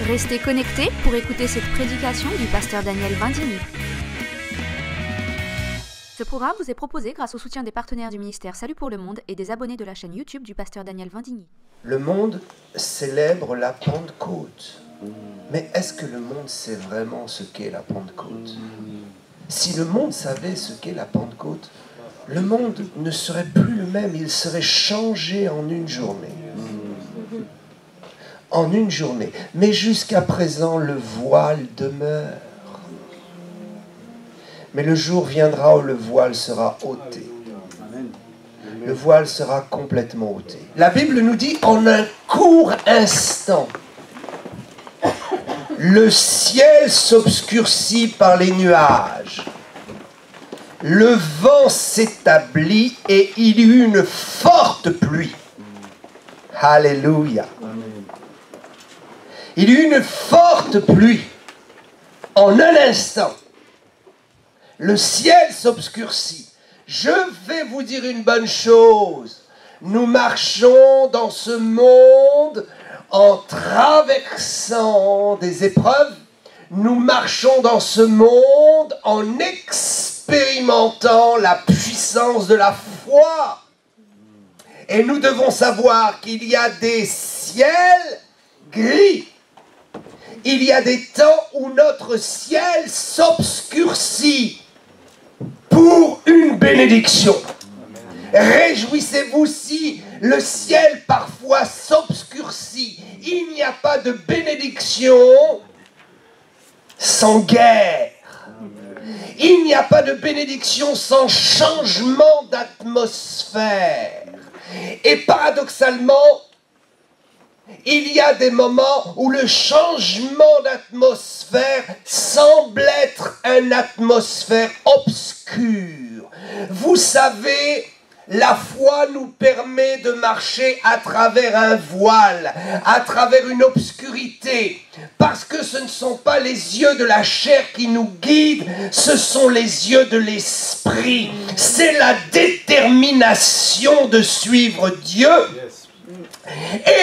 Restez connectés pour écouter cette prédication du pasteur Daniel Vindigny. Ce programme vous est proposé grâce au soutien des partenaires du ministère Salut pour le Monde et des abonnés de la chaîne YouTube du pasteur Daniel Vindigny. Le monde célèbre la Pentecôte. Mais est-ce que le monde sait vraiment ce qu'est la Pentecôte? Si le monde savait ce qu'est la Pentecôte, le monde ne serait plus le même, il serait changé en une journée. En une journée. Mais jusqu'à présent, le voile demeure. Mais le jour viendra où le voile sera ôté. Le voile sera complètement ôté. La Bible nous dit en un court instant, le ciel s'obscurcit par les nuages. Le vent s'établit et il y eut une forte pluie. Alléluia. Il y eut une forte pluie. En un instant, le ciel s'obscurcit. Je vais vous dire une bonne chose. Nous marchons dans ce monde en traversant des épreuves. Nous marchons dans ce monde en expérimentant la puissance de la foi. Et nous devons savoir qu'il y a des ciels gris. Il y a des temps où notre ciel s'obscurcit pour une bénédiction. Réjouissez-vous si le ciel parfois s'obscurcit. Il n'y a pas de bénédiction sans guerre. Il n'y a pas de bénédiction sans changement d'atmosphère. Et paradoxalement, il y a des moments où le changement d'atmosphère semble être une atmosphère obscure. Vous savez, la foi nous permet de marcher à travers un voile, à travers une obscurité, parce que ce ne sont pas les yeux de la chair qui nous guident, ce sont les yeux de l'esprit. C'est la détermination de suivre Dieu.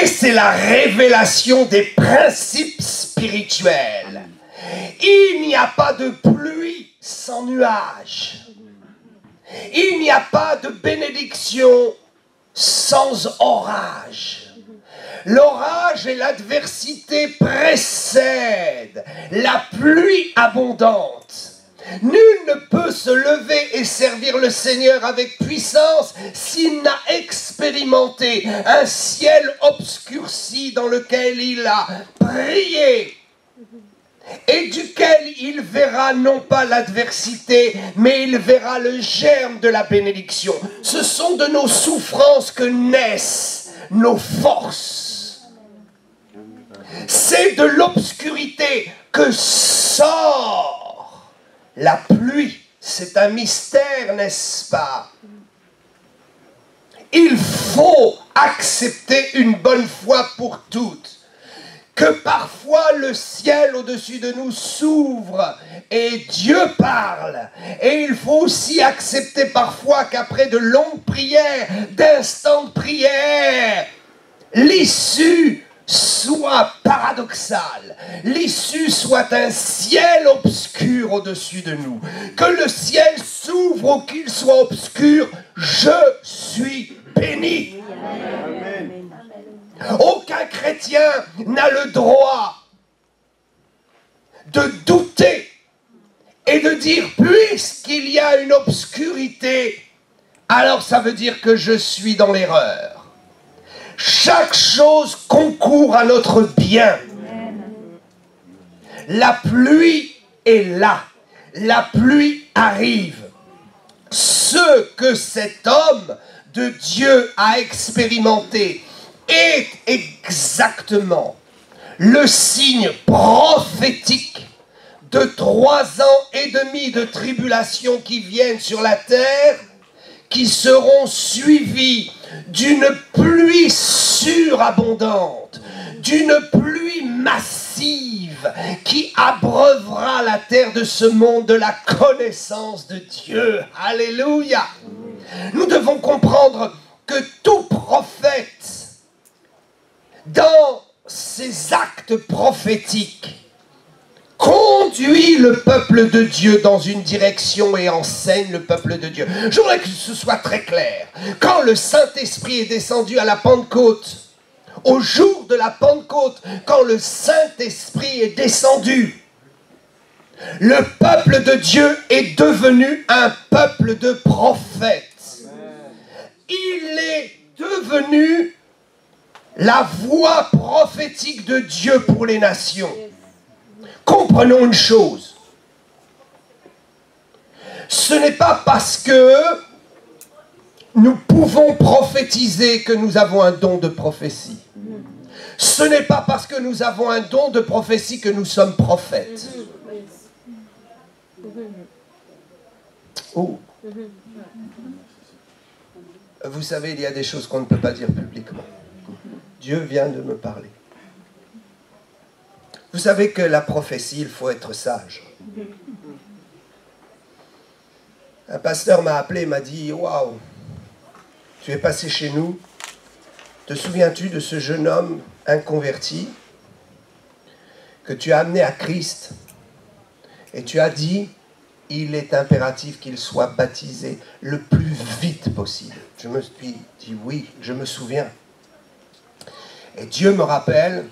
Et c'est la révélation des principes spirituels. Il n'y a pas de pluie sans nuage. Il n'y a pas de bénédiction sans orage. L'orage et l'adversité précèdent la pluie abondante. Nul ne peut se lever et servir le Seigneur avec puissance s'il n'a expérimenté un ciel obscurci dans lequel il a prié et duquel il verra non pas l'adversité, mais il verra le germe de la bénédiction. Ce sont de nos souffrances que naissent nos forces. C'est de l'obscurité que sort la pluie. C'est un mystère, n'est-ce pas? Il faut accepter une bonne fois pour toutes que parfois le ciel au-dessus de nous s'ouvre et Dieu parle. Et il faut aussi accepter parfois qu'après de longues prières, d'instants de prière, l'issue soit paradoxal, l'issue soit un ciel obscur au-dessus de nous, que le ciel s'ouvre ou qu'il soit obscur, je suis béni. Amen. Aucun chrétien n'a le droit de douter et de dire puisqu'il y a une obscurité, alors ça veut dire que je suis dans l'erreur. Chaque chose concourt à notre bien. La pluie est là. La pluie arrive. Ce que cet homme de Dieu a expérimenté est exactement le signe prophétique de 3 ans et demi de tribulation qui viennent sur la terre, qui seront suivis d'une pluie surabondante, d'une pluie massive qui abreuvera la terre de ce monde de la connaissance de Dieu. Alléluia! Nous devons comprendre que tout prophète dans ces actes prophétiques, conduit le peuple de Dieu dans une direction et enseigne le peuple de Dieu. Je voudrais que ce soit très clair. Quand le Saint-Esprit est descendu à la Pentecôte, au jour de la Pentecôte, quand le Saint-Esprit est descendu, le peuple de Dieu est devenu un peuple de prophètes. Il est devenu la voix prophétique de Dieu pour les nations. Comprenons une chose. Ce n'est pas parce que nous pouvons prophétiser que nous avons un don de prophétie. Ce n'est pas parce que nous avons un don de prophétie que nous sommes prophètes. Oh. Vous savez, il y a des choses qu'on ne peut pas dire publiquement. Dieu vient de me parler. Vous savez que la prophétie, il faut être sage. Un pasteur m'a appelé et m'a dit « Waouh, tu es passé chez nous. Te souviens-tu de ce jeune homme inconverti que tu as amené à Christ et tu as dit « Il est impératif qu'il soit baptisé le plus vite possible. » Je me suis dit « Oui, je me souviens. » Et Dieu me rappelle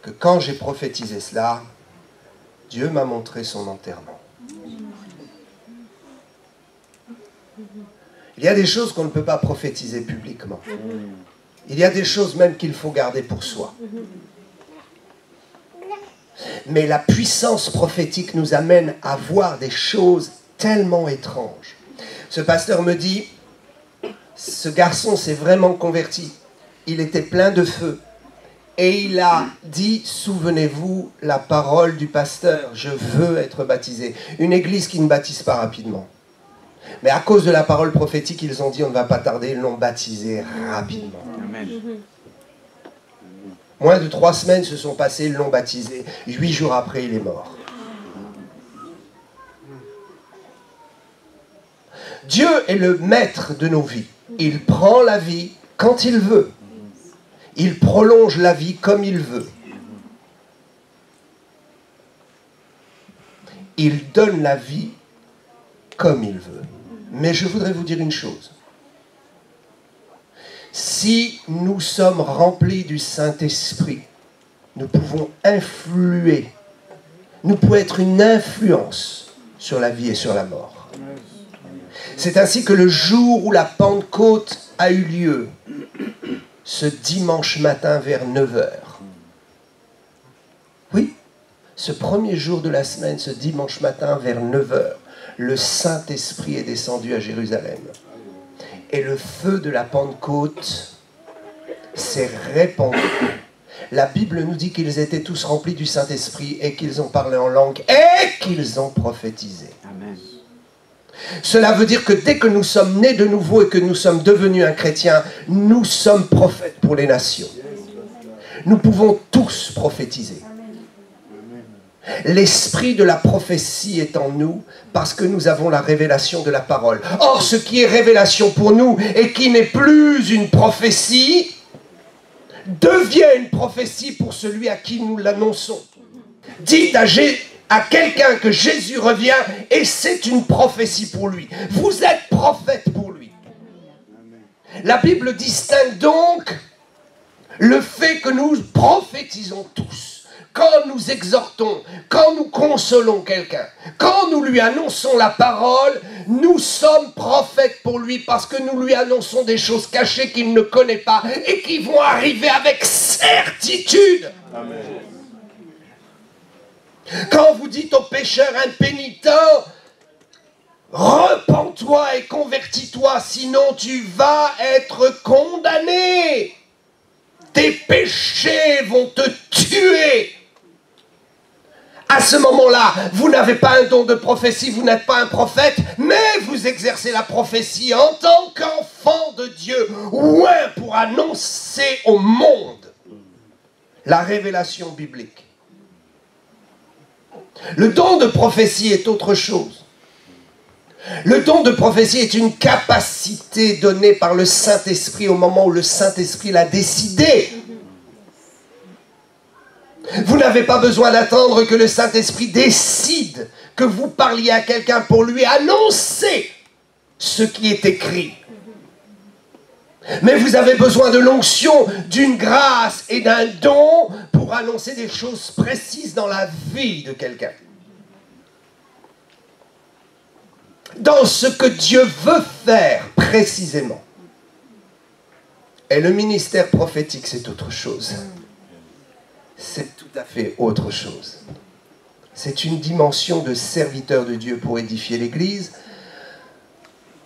que quand j'ai prophétisé cela, Dieu m'a montré son enterrement. Il y a des choses qu'on ne peut pas prophétiser publiquement. Il y a des choses même qu'il faut garder pour soi. Mais la puissance prophétique nous amène à voir des choses tellement étranges. Ce pasteur me dit, ce garçon s'est vraiment converti. Il était plein de feu. Et il a dit, souvenez-vous, la parole du pasteur, je veux être baptisé. Une église qui ne baptise pas rapidement. Mais à cause de la parole prophétique, ils ont dit, on ne va pas tarder, ils l'ont baptisé rapidement. Amen. Moins de 3 semaines se sont passées, ils l'ont baptisé. 8 jours après, il est mort. Dieu est le maître de nos vies. Il prend la vie quand il veut. Il prolonge la vie comme il veut. Il donne la vie comme il veut. Mais je voudrais vous dire une chose. Si nous sommes remplis du Saint-Esprit, nous pouvons influer. Nous pouvons être une influence sur la vie et sur la mort. C'est ainsi que le jour où la Pentecôte a eu lieu, ce dimanche matin vers 9h. Oui, ce premier jour de la semaine, ce dimanche matin vers 9h, le Saint-Esprit est descendu à Jérusalem. Et le feu de la Pentecôte s'est répandu. La Bible nous dit qu'ils étaient tous remplis du Saint-Esprit et qu'ils ont parlé en langue et qu'ils ont prophétisé. Amen. Cela veut dire que dès que nous sommes nés de nouveau et que nous sommes devenus un chrétien, nous sommes prophètes pour les nations. Nous pouvons tous prophétiser. L'esprit de la prophétie est en nous parce que nous avons la révélation de la parole. Or, ce qui est révélation pour nous et qui n'est plus une prophétie, devient une prophétie pour celui à qui nous l'annonçons. Dites à quelqu'un que Jésus revient et c'est une prophétie pour lui. Vous êtes prophète pour lui. La Bible distingue donc le fait que nous prophétisons tous. Quand nous exhortons, quand nous consolons quelqu'un, quand nous lui annonçons la parole, nous sommes prophètes pour lui parce que nous lui annonçons des choses cachées qu'il ne connaît pas et qui vont arriver avec certitude. Amen. Quand vous dites au pécheur impénitent, repens-toi et convertis-toi, sinon tu vas être condamné. Tes péchés vont te tuer. À ce moment-là, vous n'avez pas un don de prophétie, vous n'êtes pas un prophète, mais vous exercez la prophétie en tant qu'enfant de Dieu, ouin pour annoncer au monde la révélation biblique. Le don de prophétie est autre chose. Le don de prophétie est une capacité donnée par le Saint-Esprit au moment où le Saint-Esprit l'a décidé. Vous n'avez pas besoin d'attendre que le Saint-Esprit décide que vous parliez à quelqu'un pour lui annoncer ce qui est écrit. Mais vous avez besoin de l'onction, d'une grâce et d'un don pour annoncer des choses précises dans la vie de quelqu'un. Dans ce que Dieu veut faire précisément. Et le ministère prophétique, c'est autre chose. C'est tout à fait autre chose. C'est une dimension de serviteur de Dieu pour édifier l'Église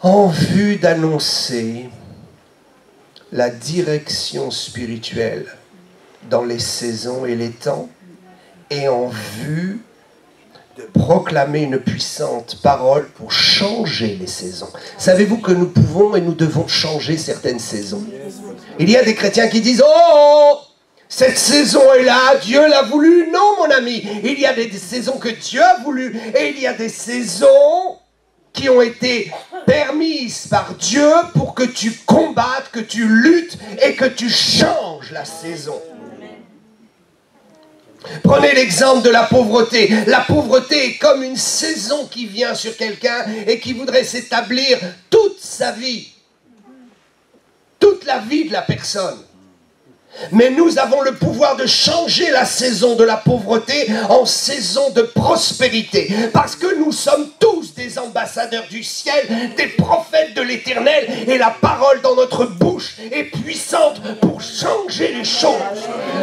en vue d'annoncer la direction spirituelle dans les saisons et les temps et en vue de proclamer une puissante parole pour changer les saisons. Savez-vous que nous pouvons et nous devons changer certaines saisons? Il y a des chrétiens qui disent « Oh, cette saison est là, Dieu l'a voulu. » Non, mon ami, il y a des saisons que Dieu a voulu et il y a des saisons qui ont été permises par Dieu pour que tu combattes, que tu luttes et que tu changes la saison. Prenez l'exemple de la pauvreté. La pauvreté est comme une saison qui vient sur quelqu'un et qui voudrait s'établir toute sa vie. Toute la vie de la personne. Mais nous avons le pouvoir de changer la saison de la pauvreté en saison de prospérité. Parce que nous sommes tous des ambassadeurs du ciel, des prophètes de l'Éternel. Et la parole dans notre bouche est puissante pour changer les choses.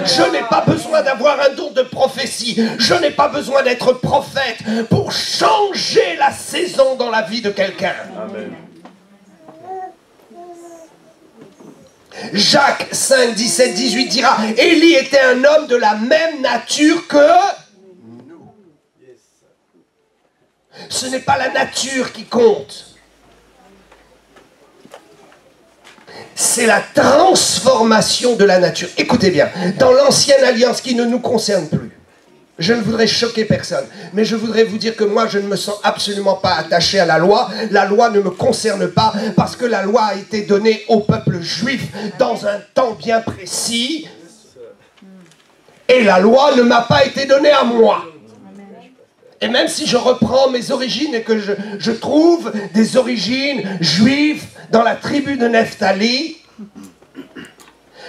Je n'ai pas besoin d'avoir un don de prophétie. Je n'ai pas besoin d'être prophète pour changer la saison dans la vie de quelqu'un. Amen. Jacques 5, 17, 18 dira « Élie était un homme de la même nature que nous. » Ce n'est pas la nature qui compte. C'est la transformation de la nature. Écoutez bien, dans l'ancienne alliance qui ne nous concerne plus, je ne voudrais choquer personne, mais je voudrais vous dire que moi, je ne me sens absolument pas attaché à la loi. La loi ne me concerne pas parce que la loi a été donnée au peuple juif dans un temps bien précis. Et la loi ne m'a pas été donnée à moi. Et même si je reprends mes origines et que je trouve des origines juives dans la tribu de Nephtali,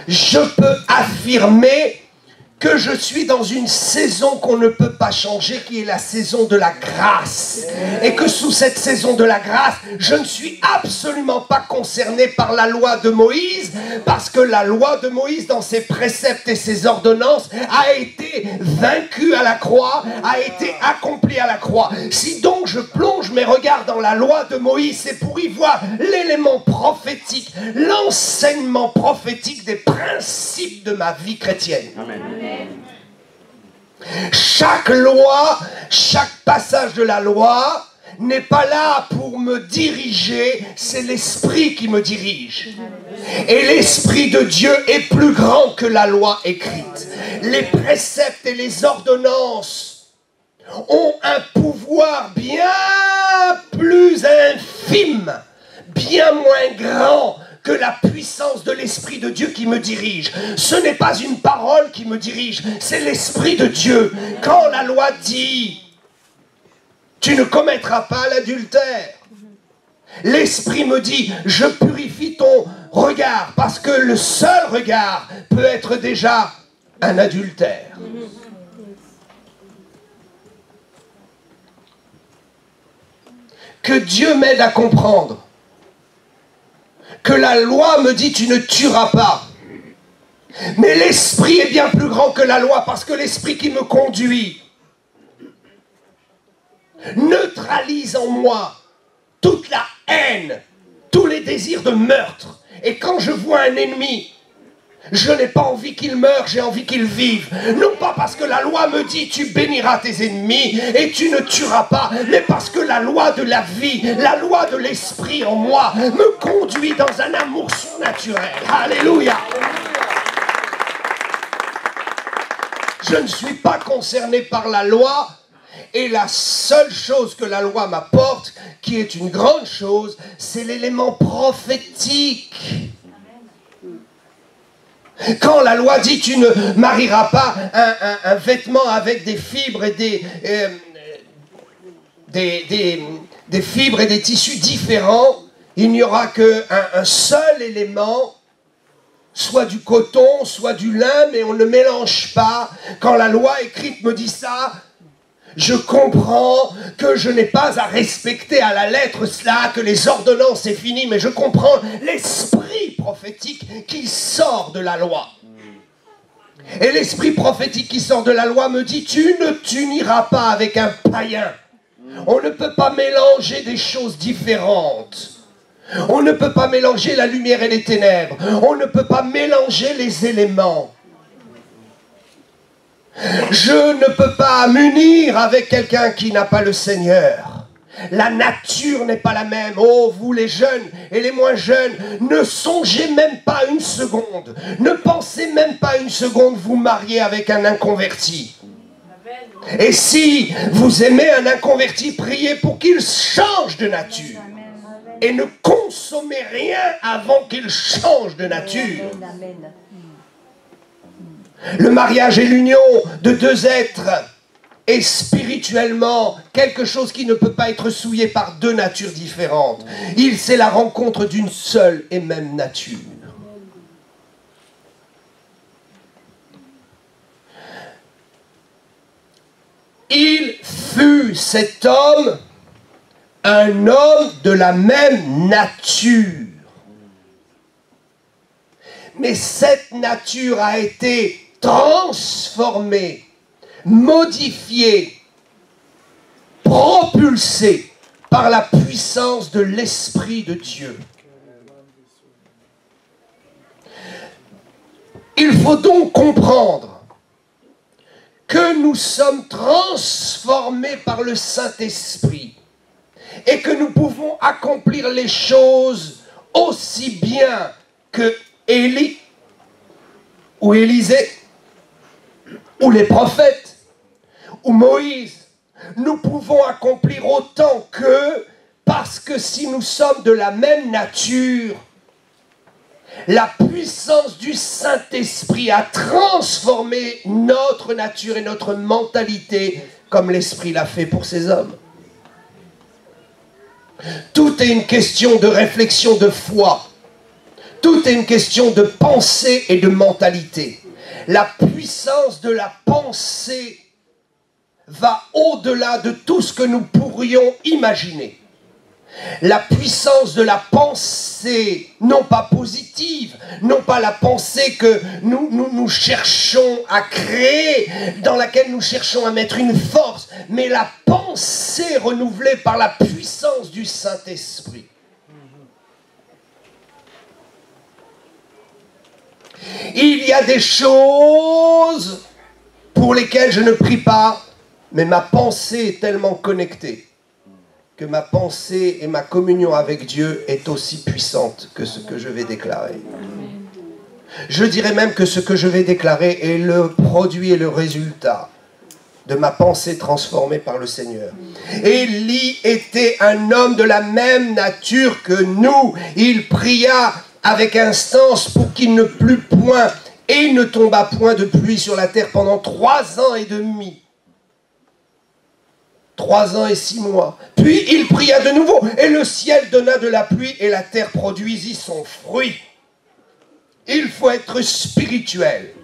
je peux affirmer que je suis dans une saison qu'on ne peut pas changer, qui est la saison de la grâce. Et que sous cette saison de la grâce, je ne suis absolument pas concerné par la loi de Moïse, parce que la loi de Moïse, dans ses préceptes et ses ordonnances, a été vaincue à la croix, a été accomplie à la croix. Si donc je plonge mes regards dans la loi de Moïse, c'est pour y voir l'élément prophétique, l'enseignement prophétique des principes de ma vie chrétienne. Amen. Chaque loi, chaque passage de la loi n'est pas là pour me diriger, c'est l'Esprit qui me dirige. Et l'Esprit de Dieu est plus grand que la loi écrite. Les préceptes et les ordonnances ont un pouvoir bien plus infime, bien moins grand que la puissance de l'Esprit de Dieu qui me dirige. Ce n'est pas une parole qui me dirige, c'est l'Esprit de Dieu. Quand la loi dit « Tu ne commettras pas l'adultère », l'Esprit me dit « Je purifie ton regard » parce que le seul regard peut être déjà un adultère. Que Dieu m'aide à comprendre que la loi me dit tu ne tueras pas. Mais l'esprit est bien plus grand que la loi parce que l'esprit qui me conduit neutralise en moi toute la haine, tous les désirs de meurtre. Et quand je vois un ennemi, je n'ai pas envie qu'il meure, j'ai envie qu'il vive. Non pas parce que la loi me dit tu béniras tes ennemis et tu ne tueras pas, mais parce que la loi de la vie, la loi de l'esprit en moi me conduit dans un amour surnaturel. Alléluia. Je ne suis pas concerné par la loi et la seule chose que la loi m'apporte, qui est une grande chose, c'est l'élément prophétique. Quand la loi dit tu ne marieras pas un vêtement avec des fibres et des fibres et des tissus différents, il n'y aura qu'un seul élément, soit du coton, soit du lin, mais on ne mélange pas. Quand la loi écrite me dit ça, je comprends que je n'ai pas à respecter à la lettre cela, que les ordonnances c'est fini, mais je comprends l'esprit prophétique qui sort de la loi. Et l'esprit prophétique qui sort de la loi me dit, tu ne t'uniras pas avec un païen. On ne peut pas mélanger des choses différentes. On ne peut pas mélanger la lumière et les ténèbres. On ne peut pas mélanger les éléments. Je ne peux pas m'unir avec quelqu'un qui n'a pas le Seigneur. La nature n'est pas la même. Oh, vous les jeunes et les moins jeunes, ne songez même pas une seconde. Ne pensez même pas une seconde vous marier avec un inconverti. Et si vous aimez un inconverti, priez pour qu'il change de nature. Et ne consommez rien avant qu'il change de nature. Le mariage est l'union de deux êtres et spirituellement quelque chose qui ne peut pas être souillé par deux natures différentes. C'est la rencontre d'une seule et même nature. Il fut cet homme un homme de la même nature. Mais cette nature a été transformée, modifiée, propulsée par la puissance de l'Esprit de Dieu. Il faut donc comprendre que nous sommes transformés par le Saint-Esprit et que nous pouvons accomplir les choses aussi bien que Élie ou Élisée ou les prophètes ou Moïse. Nous pouvons accomplir autant qu'eux parce que si nous sommes de la même nature, la puissance du Saint-Esprit a transformé notre nature et notre mentalité comme l'Esprit l'a fait pour ces hommes. Tout est une question de réflexion de foi. Tout est une question de pensée et de mentalité. La puissance de la pensée va au-delà de tout ce que nous pourrions imaginer. La puissance de la pensée, non pas positive, non pas la pensée que nous cherchons à créer, dans laquelle nous cherchons à mettre une force, mais la pensée renouvelée par la puissance du Saint-Esprit. Il y a des choses pour lesquelles je ne prie pas, mais ma pensée est tellement connectée que ma pensée et ma communion avec Dieu est aussi puissante que ce que je vais déclarer. Je dirais même que ce que je vais déclarer est le produit et le résultat de ma pensée transformée par le Seigneur. Élie était un homme de la même nature que nous. Il pria avec instance pour qu'il ne plût point et il ne tomba point de pluie sur la terre pendant 3 ans et demi. 3 ans et 6 mois. Puis il pria de nouveau, et le ciel donna de la pluie, et la terre produisit son fruit. Il faut être spirituel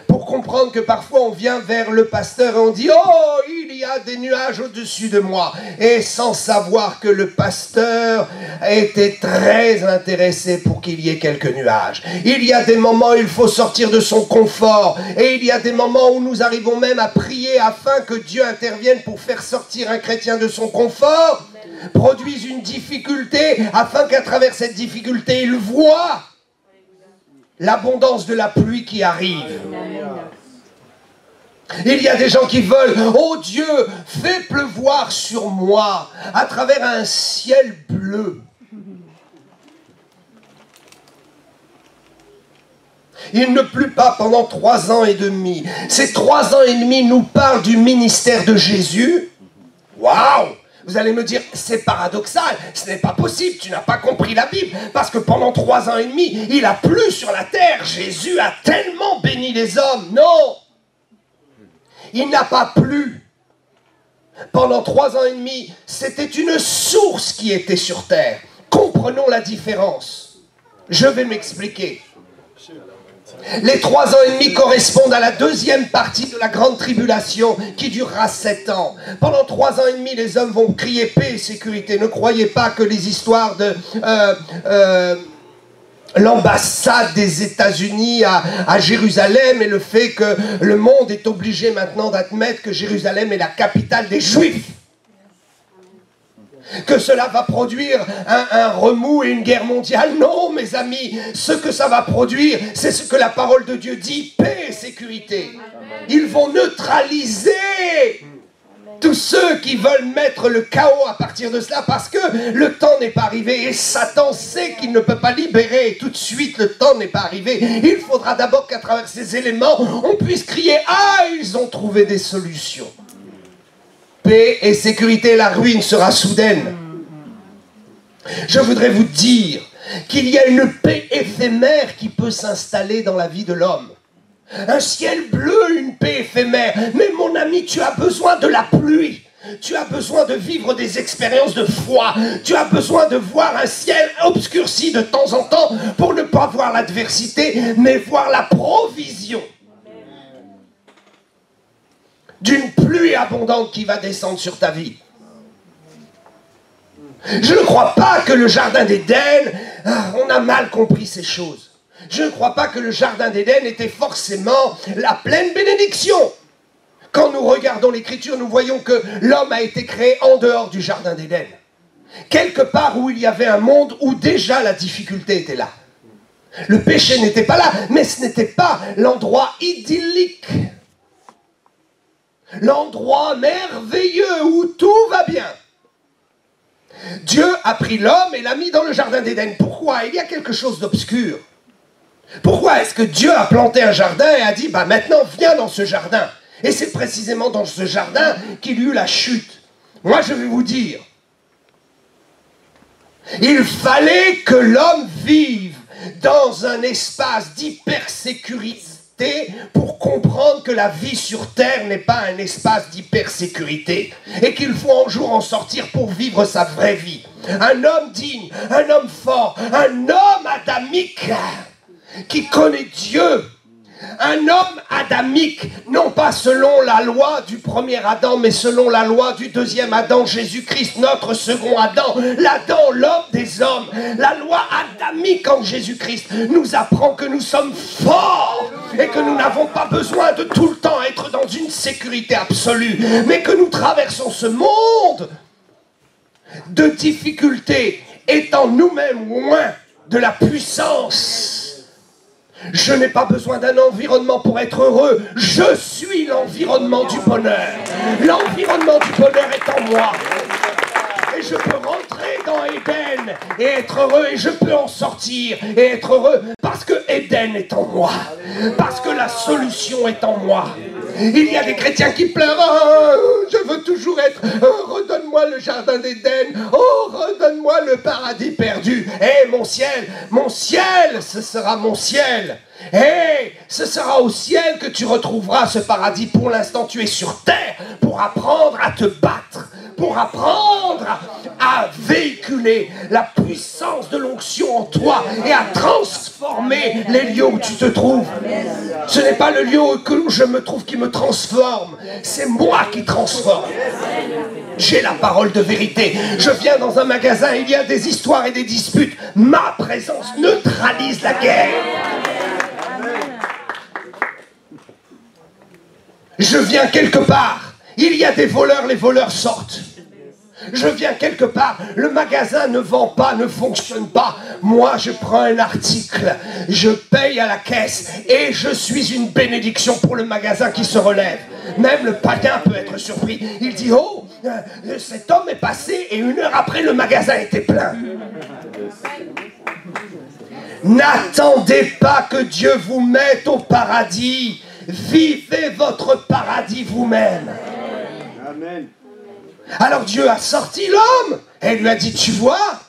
pour comprendre que parfois on vient vers le pasteur et on dit « Oh, il y a des nuages au-dessus de moi » et sans savoir que le pasteur était très intéressé pour qu'il y ait quelques nuages. Il y a des moments où il faut sortir de son confort et il y a des moments où nous arrivons même à prier afin que Dieu intervienne pour faire sortir un chrétien de son confort, produise une difficulté afin qu'à travers cette difficulté il voit l'abondance de la pluie qui arrive. Il y a des gens qui veulent, oh Dieu, fais pleuvoir sur moi à travers un ciel bleu. Il ne pleut pas pendant 3 ans et demi. Ces 3 ans et demi nous parlent du ministère de Jésus. Waouh! Vous allez me dire, c'est paradoxal, ce n'est pas possible, tu n'as pas compris la Bible, parce que pendant 3 ans et demi, il a plu sur la terre, Jésus a tellement béni les hommes. Non, il n'a pas plu. Pendant 3 ans et demi, c'était une source qui était sur terre. Comprenons la différence. Je vais m'expliquer. Les 3 ans et demi correspondent à la deuxième partie de la grande tribulation qui durera 7 ans. Pendant 3 ans et demi, les hommes vont crier paix et sécurité. Ne croyez pas que les histoires de l'ambassade des États-Unis à Jérusalem et le fait que le monde est obligé maintenant d'admettre que Jérusalem est la capitale des Juifs, que cela va produire un remous et une guerre mondiale. Non, mes amis, ce que ça va produire, c'est ce que la parole de Dieu dit, paix et sécurité. Ils vont neutraliser tous ceux qui veulent mettre le chaos à partir de cela, parce que le temps n'est pas arrivé et Satan sait qu'il ne peut pas libérer tout de suite. Le temps n'est pas arrivé. Il faudra d'abord qu'à travers ces éléments, on puisse crier « Ah, ils ont trouvé des solutions ». Paix et sécurité, la ruine sera soudaine. Je voudrais vous dire qu'il y a une paix éphémère qui peut s'installer dans la vie de l'homme. Un ciel bleu, une paix éphémère. Mais mon ami, tu as besoin de la pluie. Tu as besoin de vivre des expériences de foi. Tu as besoin de voir un ciel obscurci de temps en temps pour ne pas voir l'adversité, mais voir la provision d'une pluie abondante qui va descendre sur ta vie. Je ne crois pas que le jardin d'Éden, on a mal compris ces choses. Je ne crois pas que le jardin d'Éden était forcément la pleine bénédiction. Quand nous regardons l'Écriture, nous voyons que l'homme a été créé en dehors du jardin d'Éden. Quelque part où il y avait un monde où déjà la difficulté était là. Le péché n'était pas là, mais ce n'était pas l'endroit idyllique. L'endroit merveilleux où tout va bien. Dieu a pris l'homme et l'a mis dans le jardin d'Éden. Pourquoi? Il y a quelque chose d'obscur. Pourquoi est-ce que Dieu a planté un jardin et a dit, bah maintenant viens dans ce jardin? Et c'est précisément dans ce jardin qu'il y eut la chute. Moi je vais vous dire, il fallait que l'homme vive dans un espace d'hypersécurité pour comprendre que la vie sur terre n'est pas un espace d'hypersécurité et qu'il faut un jour en sortir pour vivre sa vraie vie. Un homme digne, un homme fort, un homme adamique qui connaît Dieu. Un homme adamique, non pas selon la loi du premier Adam, mais selon la loi du deuxième Adam, Jésus-Christ, notre second Adam, l'Adam, l'homme des hommes. La loi adamique en Jésus-Christ nous apprend que nous sommes forts et que nous n'avons pas besoin de tout le temps être dans une sécurité absolue, mais que nous traversons ce monde de difficultés étant nous-mêmes loin de la puissance. Je n'ai pas besoin d'un environnement pour être heureux. Je suis l'environnement du bonheur. L'environnement du bonheur est en moi. Et je peux rentrer dans Éden et être heureux. Et je peux en sortir et être heureux. Parce que Éden est en moi. Parce que la solution est en moi. Il y a des chrétiens qui pleurent. Oh, je veux toujours être. Oh, redonne-moi le jardin d'Éden. Oh, redonne-moi le paradis perdu. Eh, mon ciel, ce sera mon ciel. Eh, ce sera au ciel que tu retrouveras ce paradis. Pour l'instant, tu es sur terre pour apprendre à te battre, pour apprendre à véhiculer la puissance de l'onction en toi et à transformer les lieux où tu te trouves. Ce n'est pas le lieu où je me trouve qui me transforme, c'est moi qui transforme. J'ai la parole de vérité. Je viens dans un magasin, il y a des histoires et des disputes. Ma présence neutralise la guerre. Je viens quelque part, il y a des voleurs, les voleurs sortent. Je viens quelque part, le magasin ne vend pas, ne fonctionne pas. Moi, je prends un article, je paye à la caisse et je suis une bénédiction pour le magasin qui se relève. Même le païen peut être surpris. Il dit, oh, cet homme est passé et 1 heure après, le magasin était plein. N'attendez pas que Dieu vous mette au paradis. Vivez votre paradis vous-même. Amen. Alors Dieu a sorti l'homme et lui a dit, tu vois,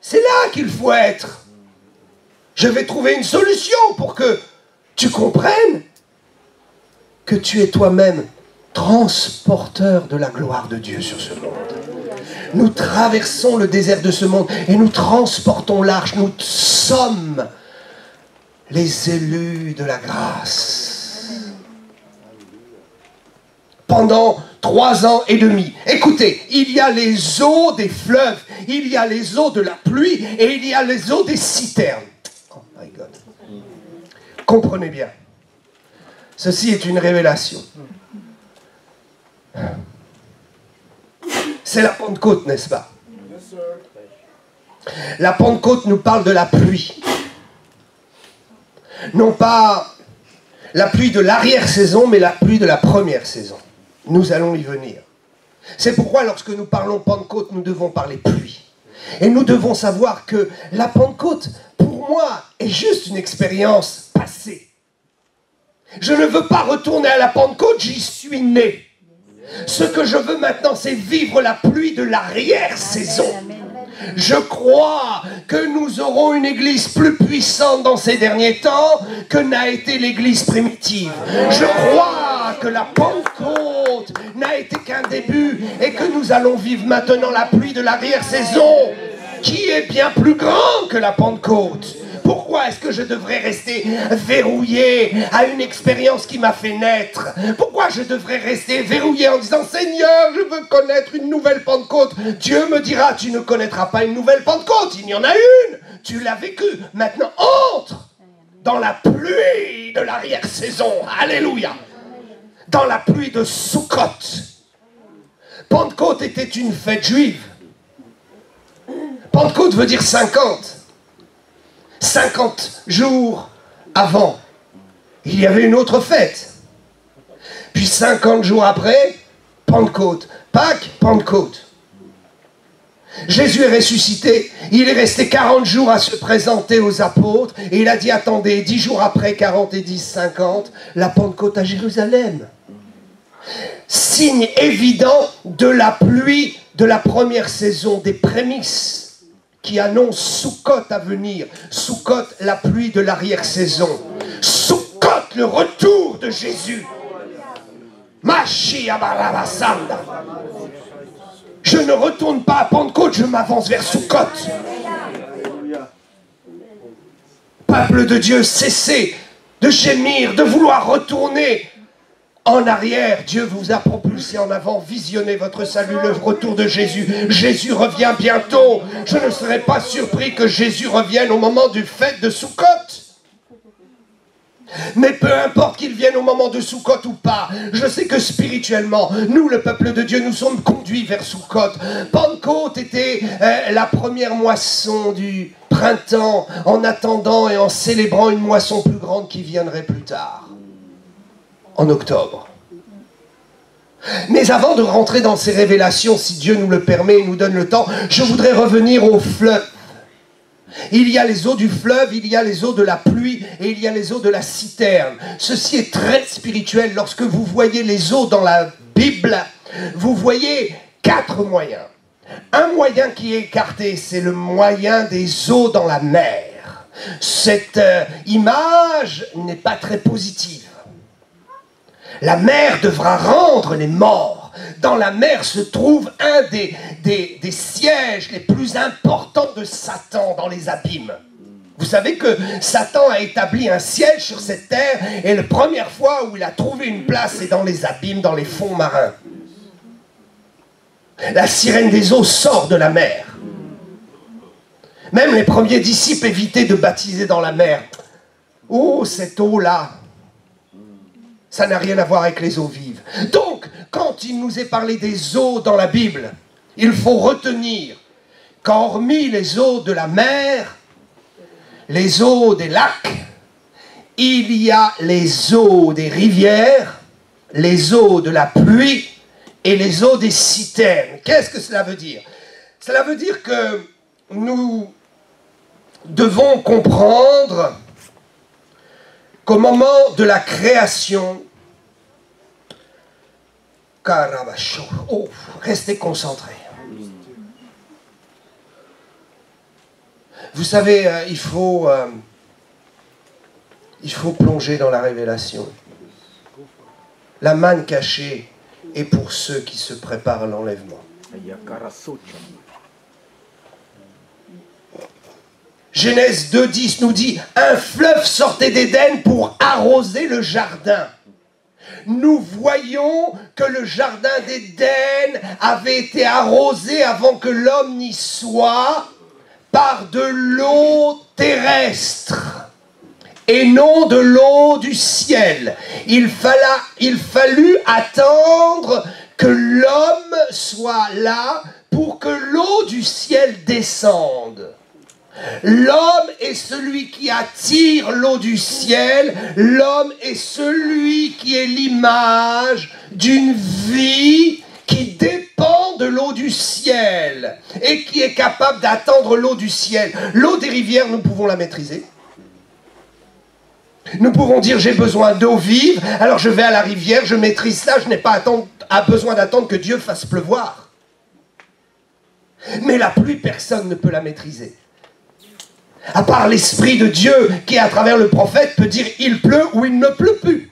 c'est là qu'il faut être. Je vais trouver une solution pour que tu comprennes que tu es toi-même transporteur de la gloire de Dieu sur ce monde. Nous traversons le désert de ce monde et nous transportons l'arche. Nous sommes les élus de la grâce. Pendant 3 ans et demi. Écoutez, il y a les eaux des fleuves, il y a les eaux de la pluie et il y a les eaux des citernes. Oh my God. Comprenez bien. Ceci est une révélation. C'est la Pentecôte, n'est-ce pas? La Pentecôte nous parle de la pluie. Non pas la pluie de l'arrière-saison, mais la pluie de la première saison. Nous allons y venir. C'est pourquoi lorsque nous parlons Pentecôte, nous devons parler pluie. Et nous devons savoir que la Pentecôte, pour moi, est juste une expérience passée. Je ne veux pas retourner à la Pentecôte, j'y suis né. Ce que je veux maintenant, c'est vivre la pluie de l'arrière-saison. Je crois que nous aurons une église plus puissante dans ces derniers temps que n'a été l'église primitive. Je crois que la Pentecôte n'a été qu'un début et que nous allons vivre maintenant la pluie de l'arrière-saison qui est bien plus grande que la Pentecôte. Pourquoi est-ce que je devrais rester verrouillé à une expérience qui m'a fait naître? Pourquoi je devrais rester verrouillé en disant « Seigneur, je veux connaître une nouvelle Pentecôte ?» Dieu me dira « Tu ne connaîtras pas une nouvelle Pentecôte, il y en a une, tu l'as vécue, maintenant entre dans la pluie de l'arrière-saison. » Alléluia. Dans la pluie de Sukkot. Pentecôte était une fête juive. Pentecôte veut dire 50. 50 jours avant, il y avait une autre fête. Puis 50 jours après, Pentecôte. Pâques, Pentecôte. Jésus est ressuscité, il est resté 40 jours à se présenter aux apôtres, et il a dit, attendez, 10 jours après, 40 et 10, 50, la Pentecôte à Jérusalem. Signe évident de la pluie de la première saison, des prémices qui annonce Sukkot à venir. Sukkot, la pluie de l'arrière-saison. Sukkot, le retour de Jésus. Mashiach Barabasanda. Je ne retourne pas à Pentecôte, je m'avance vers Sukkot. Peuple de Dieu, cessez de gémir, de vouloir retourner en arrière. Dieu vous a propulsé en avant. Visionnez votre salut, le retour de Jésus. Jésus revient bientôt. Je ne serais pas surpris que Jésus revienne au moment du fête de Sukkot. Mais peu importe qu'il vienne au moment de Sukkot ou pas, je sais que spirituellement, nous, le peuple de Dieu, nous sommes conduits vers Sukkot. Pentecôte était la première moisson du printemps, en attendant et en célébrant une moisson plus grande qui viendrait plus tard. En octobre. Mais avant de rentrer dans ces révélations, si Dieu nous le permet et nous donne le temps, je voudrais revenir au fleuve. Il y a les eaux du fleuve, il y a les eaux de la pluie et il y a les eaux de la citerne. Ceci est très spirituel. Lorsque vous voyez les eaux dans la Bible, vous voyez 4 moyens. Un moyen qui est écarté, c'est le moyen des eaux dans la mer. Cette image n'est pas très positive. La mer devra rendre les morts. Dans la mer se trouve un des sièges les plus importants de Satan dans les abîmes. Vous savez que Satan a établi un siège sur cette terre et la première fois où il a trouvé une place, c'est dans les abîmes, dans les fonds marins. La sirène des eaux sort de la mer. Même les premiers disciples évitaient de baptiser dans la mer. Oh, cette eau-là, ça n'a rien à voir avec les eaux vives. Donc, quand il nous est parlé des eaux dans la Bible, il faut retenir qu'hormis les eaux de la mer, les eaux des lacs, il y a les eaux des rivières, les eaux de la pluie et les eaux des citernes. Qu'est-ce que cela veut dire? Cela veut dire que nous devons comprendre qu'au moment de la création, Oh, restez concentrés. Vous savez, il faut plonger dans la révélation. La manne cachée est pour ceux qui se préparent à l'enlèvement. Genèse 2,10 nous dit « Un fleuve sortait d'Éden pour arroser le jardin. » Nous voyons que le jardin d'Éden avait été arrosé avant que l'homme n'y soit par de l'eau terrestre et non de l'eau du ciel. Il fallut attendre que l'homme soit là pour que l'eau du ciel descende. L'homme est celui qui attire l'eau du ciel. L'homme est celui qui est l'image d'une vie qui dépend de l'eau du ciel et qui est capable d'attendre l'eau du ciel. L'eau des rivières, nous pouvons la maîtriser. Nous pouvons dire j'ai besoin d'eau vive, alors je vais à la rivière, je maîtrise ça, je n'ai pas besoin d'attendre que Dieu fasse pleuvoir. Mais la pluie, personne ne peut la maîtriser. À part l'Esprit de Dieu qui, à travers le prophète, peut dire il pleut ou il ne pleut plus.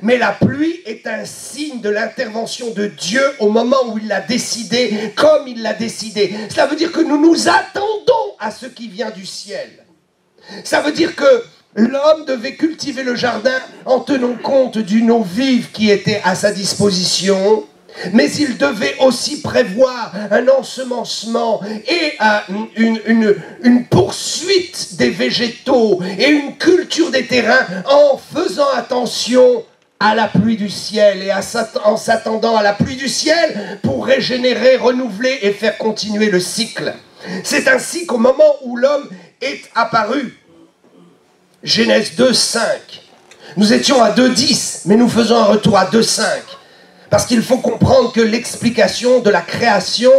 Mais la pluie est un signe de l'intervention de Dieu au moment où il l'a décidé, comme il l'a décidé. Cela veut dire que nous nous attendons à ce qui vient du ciel. Ça veut dire que l'homme devait cultiver le jardin en tenant compte d'une eau vive qui était à sa disposition. Mais il devait aussi prévoir un ensemencement et une poursuite des végétaux et une culture des terrains en faisant attention à la pluie du ciel et en s'attendant à la pluie du ciel pour régénérer, renouveler et faire continuer le cycle. C'est ainsi qu'au moment où l'homme est apparu, Genèse 2,5, nous étions à 2,10, mais nous faisons un retour à 2,5. Parce qu'il faut comprendre que l'explication de la création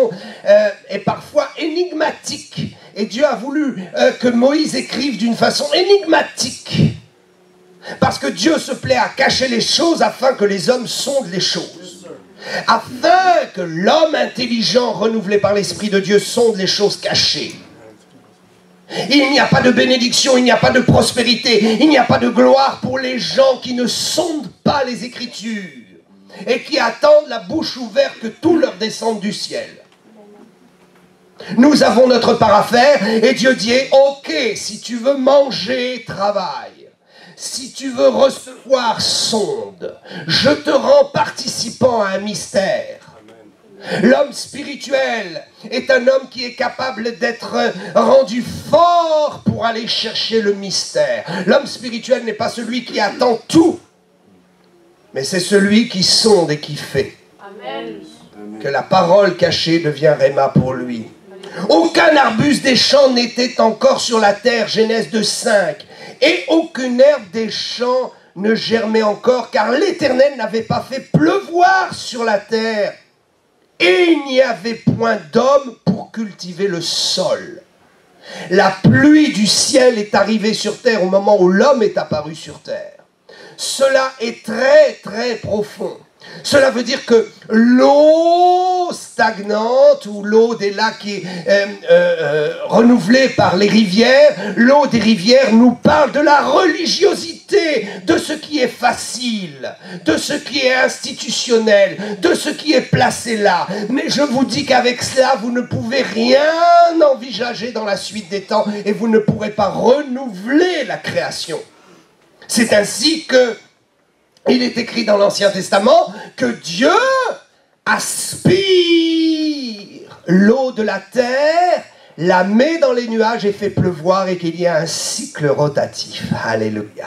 est parfois énigmatique. Et Dieu a voulu que Moïse écrive d'une façon énigmatique. Parce que Dieu se plaît à cacher les choses afin que les hommes sondent les choses. Afin que l'homme intelligent renouvelé par l'Esprit de Dieu sonde les choses cachées. Il n'y a pas de bénédiction, il n'y a pas de prospérité, il n'y a pas de gloire pour les gens qui ne sondent pas les Écritures. Et qui attendent la bouche ouverte que tout leur descende du ciel. Nous avons notre part à faire et Dieu dit ok, si tu veux manger, travaille. Si tu veux recevoir, sonde. Je te rends participant à un mystère. L'homme spirituel est un homme qui est capable d'être rendu fort pour aller chercher le mystère. L'homme spirituel n'est pas celui qui attend tout. Mais c'est celui qui sonde et qui fait. Amen. Que la parole cachée devient Réma pour lui. Aucun arbuste des champs n'était encore sur la terre, Genèse 2,5. Et aucune herbe des champs ne germait encore, car l'Éternel n'avait pas fait pleuvoir sur la terre. Et il n'y avait point d'homme pour cultiver le sol. La pluie du ciel est arrivée sur terre au moment où l'homme est apparu sur terre. Cela est très très profond. Cela veut dire que l'eau stagnante ou l'eau des lacs qui est renouvelée par les rivières, l'eau des rivières nous parle de la religiosité, de ce qui est facile, de ce qui est institutionnel, de ce qui est placé là. Mais je vous dis qu'avec cela, vous ne pouvez rien envisager dans la suite des temps et vous ne pourrez pas renouveler la création. C'est ainsi que il est écrit dans l'Ancien Testament que Dieu aspire l'eau de la terre, la met dans les nuages et fait pleuvoir et qu'il y a un cycle rotatif. Alléluia.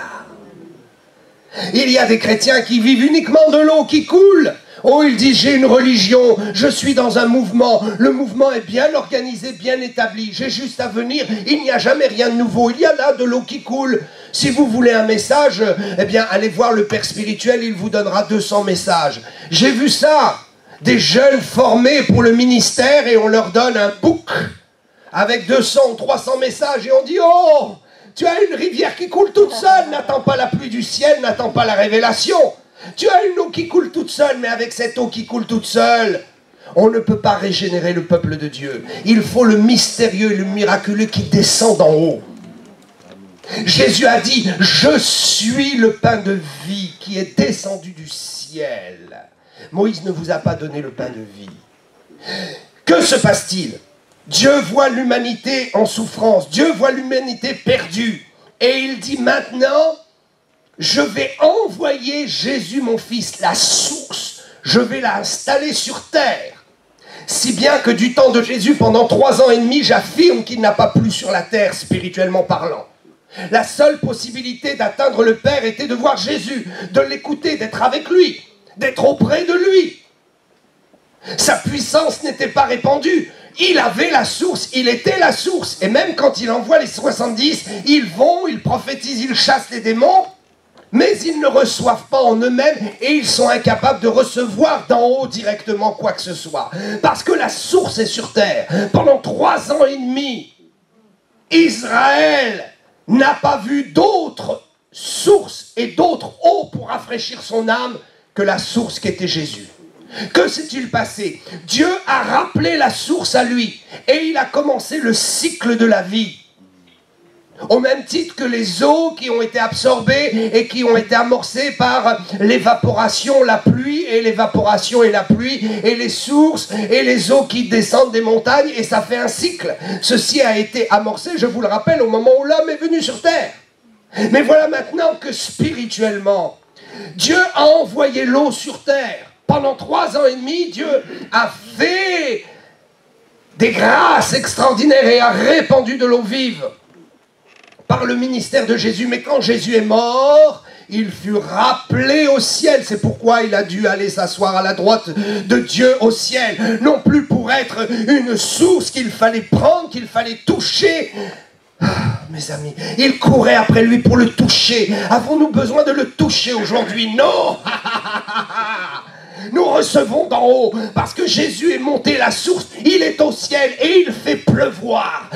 Il y a des chrétiens qui vivent uniquement de l'eau qui coule. Oh, ils disent, j'ai une religion, je suis dans un mouvement. Le mouvement est bien organisé, bien établi. J'ai juste à venir, il n'y a jamais rien de nouveau. Il y a là de l'eau qui coule. Si vous voulez un message, eh bien, allez voir le Père spirituel, il vous donnera 200 messages. J'ai vu ça, des jeunes formés pour le ministère et on leur donne un book avec 200 ou 300 messages et on dit, oh, tu as une rivière qui coule toute seule, n'attends pas la pluie du ciel, n'attends pas la révélation. Tu as une eau qui coule toute toute seule, mais avec cette eau qui coule toute seule, on ne peut pas régénérer le peuple de Dieu. Il faut le mystérieux et le miraculeux qui descend d'en haut. Jésus a dit, je suis le pain de vie qui est descendu du ciel. Moïse ne vous a pas donné le pain de vie. Que se passe-t-il? Dieu voit l'humanité en souffrance, Dieu voit l'humanité perdue. Et il dit maintenant, je vais envoyer Jésus mon fils, la source, je vais l'installer sur terre. Si bien que du temps de Jésus, pendant 3 ans et demi, j'affirme qu'il n'a pas plu sur la terre, spirituellement parlant. La seule possibilité d'atteindre le Père était de voir Jésus, de l'écouter, d'être avec lui, d'être auprès de lui. Sa puissance n'était pas répandue. Il avait la source, il était la source. Et même quand il envoie les 70, ils vont, ils prophétisent, ils chassent les démons, mais ils ne reçoivent pas en eux-mêmes et ils sont incapables de recevoir d'en haut directement quoi que ce soit. Parce que la source est sur terre. Pendant 3 ans et demi, Israël n'a pas vu d'autres sources et d'autres eaux pour rafraîchir son âme que la source qui était Jésus. Que s'est-il passé? Dieu a rappelé la source à lui et il a commencé le cycle de la vie. Au même titre que les eaux qui ont été absorbées et qui ont été amorcées par l'évaporation, la pluie et l'évaporation et la pluie et les sources et les eaux qui descendent des montagnes et ça fait un cycle. Ceci a été amorcé, je vous le rappelle, au moment où l'homme est venu sur terre. Mais voilà maintenant que spirituellement, Dieu a envoyé l'eau sur terre. Pendant 3 ans et demi, Dieu a fait des grâces extraordinaires et a répandu de l'eau vive par le ministère de Jésus. Mais quand Jésus est mort, il fut rappelé au ciel. C'est pourquoi il a dû aller s'asseoir à la droite de Dieu au ciel. Non plus pour être une source qu'il fallait prendre, qu'il fallait toucher. Mes amis, il courait après lui pour le toucher. Avons-nous besoin de le toucher aujourd'hui? Non. Nous recevons d'en haut, parce que Jésus est monté la source, il est au ciel et il fait pleuvoir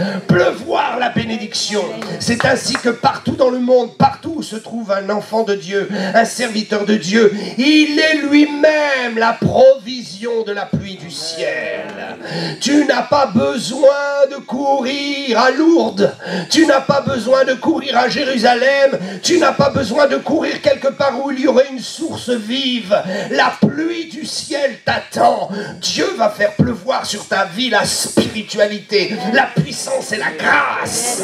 la bénédiction. C'est ainsi que partout dans le monde, partout où se trouve un enfant de Dieu, un serviteur de Dieu, il est lui-même la provision de la pluie du ciel. Tu n'as pas besoin de courir à Lourdes, tu n'as pas besoin de courir à Jérusalem, tu n'as pas besoin de courir quelque part où il y aurait une source vive. La pluie du ciel t'attend. Dieu va faire pleuvoir sur ta vie la spiritualité, la puissance et la grâce.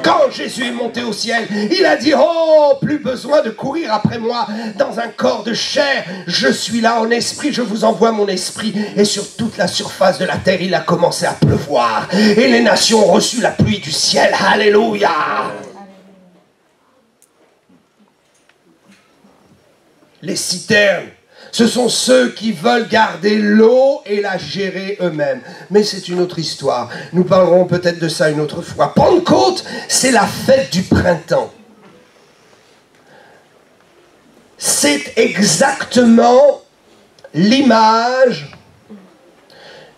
Quand Jésus est monté au ciel, il a dit, oh, plus besoin de courir après moi dans un corps de chair. Je suis là en esprit, je vous envoie mon esprit. Et sur toute la surface de la terre, il a commencé à pleuvoir. Et les nations ont reçu la pluie du ciel. Alléluia. Les citernes, ce sont ceux qui veulent garder l'eau et la gérer eux-mêmes. Mais c'est une autre histoire. Nous parlerons peut-être de ça une autre fois. Pentecôte, c'est la fête du printemps. C'est exactement l'image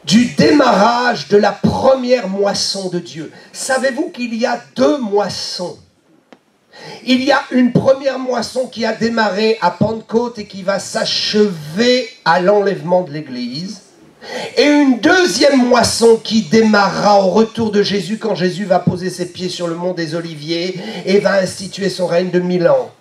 du démarrage de la première moisson de Dieu. Savez-vous qu'il y a 2 moissons? Il y a une première moisson qui a démarré à Pentecôte et qui va s'achever à l'enlèvement de l'Église. Et une deuxième moisson qui démarrera au retour de Jésus quand Jésus va poser ses pieds sur le mont des Oliviers et va instituer son règne de 1000 ans.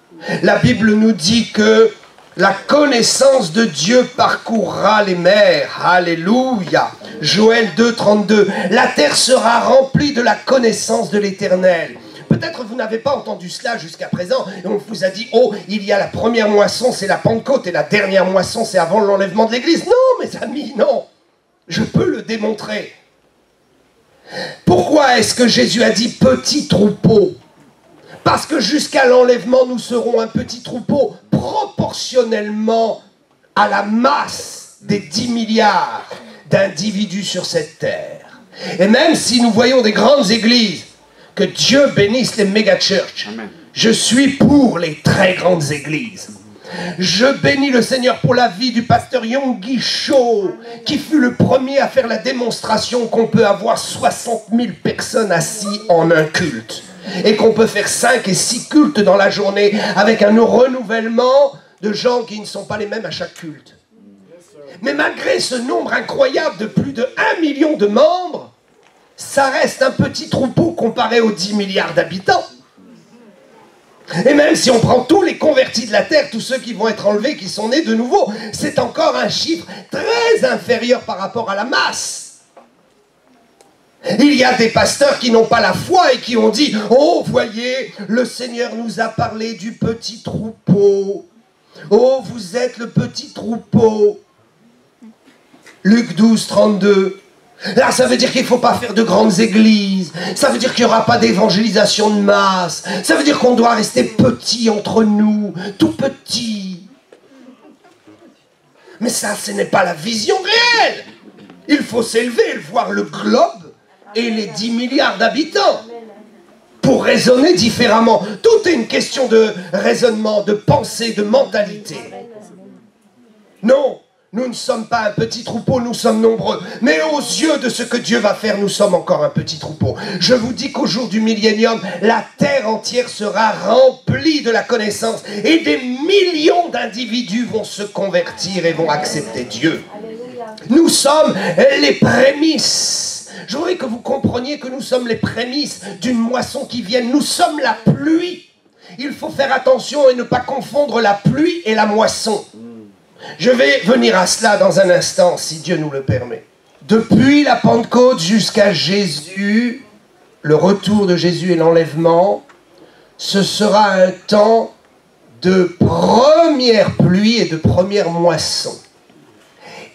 La Bible nous dit que la connaissance de Dieu parcourra les mers. Alléluia. Joël 2, 32. La terre sera remplie de la connaissance de l'Éternel. Peut-être vous n'avez pas entendu cela jusqu'à présent et on vous a dit, oh, il y a la première moisson, c'est la Pentecôte et la dernière moisson, c'est avant l'enlèvement de l'Église. Non, mes amis, non. Je peux le démontrer. Pourquoi est-ce que Jésus a dit petit troupeau? Parce que jusqu'à l'enlèvement, nous serons un petit troupeau proportionnellement à la masse des 10 milliards d'individus sur cette terre. Et même si nous voyons des grandes églises, que Dieu bénisse les méga-churches. Je suis pour les très grandes églises. Je bénis le Seigneur pour la vie du pasteur Yonggi Cho, qui fut le premier à faire la démonstration qu'on peut avoir 60 000 personnes assises en un culte. Et qu'on peut faire 5 et 6 cultes dans la journée avec un renouvellement de gens qui ne sont pas les mêmes à chaque culte. Mais malgré ce nombre incroyable de plus de 1 million de membres, ça reste un petit troupeau comparé aux 10 milliards d'habitants. Et même si on prend tous les convertis de la terre, tous ceux qui vont être enlevés, qui sont nés de nouveau, c'est encore un chiffre très inférieur par rapport à la masse. Il y a des pasteurs qui n'ont pas la foi et qui ont dit « Oh, voyez, le Seigneur nous a parlé du petit troupeau. Oh, vous êtes le petit troupeau. » Luc 12, 32. Là, ça veut dire qu'il ne faut pas faire de grandes églises. Ça veut dire qu'il n'y aura pas d'évangélisation de masse. Ça veut dire qu'on doit rester petit entre nous, tout petit. Mais ça, ce n'est pas la vision réelle. Il faut s'élever et voir le globe et les 10 milliards d'habitants pour raisonner différemment. Tout est une question de raisonnement, de pensée, de mentalité. Non. Nous ne sommes pas un petit troupeau, nous sommes nombreux. Mais aux yeux de ce que Dieu va faire, nous sommes encore un petit troupeau. Je vous dis qu'au jour du millénium, la terre entière sera remplie de la connaissance et des millions d'individus vont se convertir et vont accepter Dieu. Nous sommes les prémices. Je voudrais que vous compreniez que nous sommes les prémices d'une moisson qui vient. Nous sommes la pluie. Il faut faire attention et ne pas confondre la pluie et la moisson. Je vais venir à cela dans un instant, si Dieu nous le permet. Depuis la Pentecôte jusqu'à Jésus, le retour de Jésus et l'enlèvement, ce sera un temps de première pluie et de première moisson.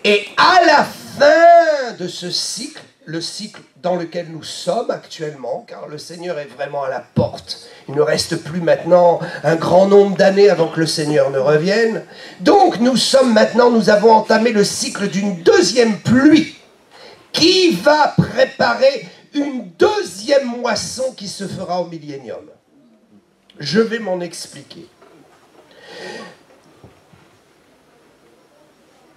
Et à la fin de ce cycle, le cycle dans lequel nous sommes actuellement, car le Seigneur est vraiment à la porte. Il ne reste plus maintenant un grand nombre d'années avant que le Seigneur ne revienne. Donc nous avons entamé le cycle d'une deuxième pluie qui va préparer une deuxième moisson qui se fera au millénium. Je vais m'en expliquer.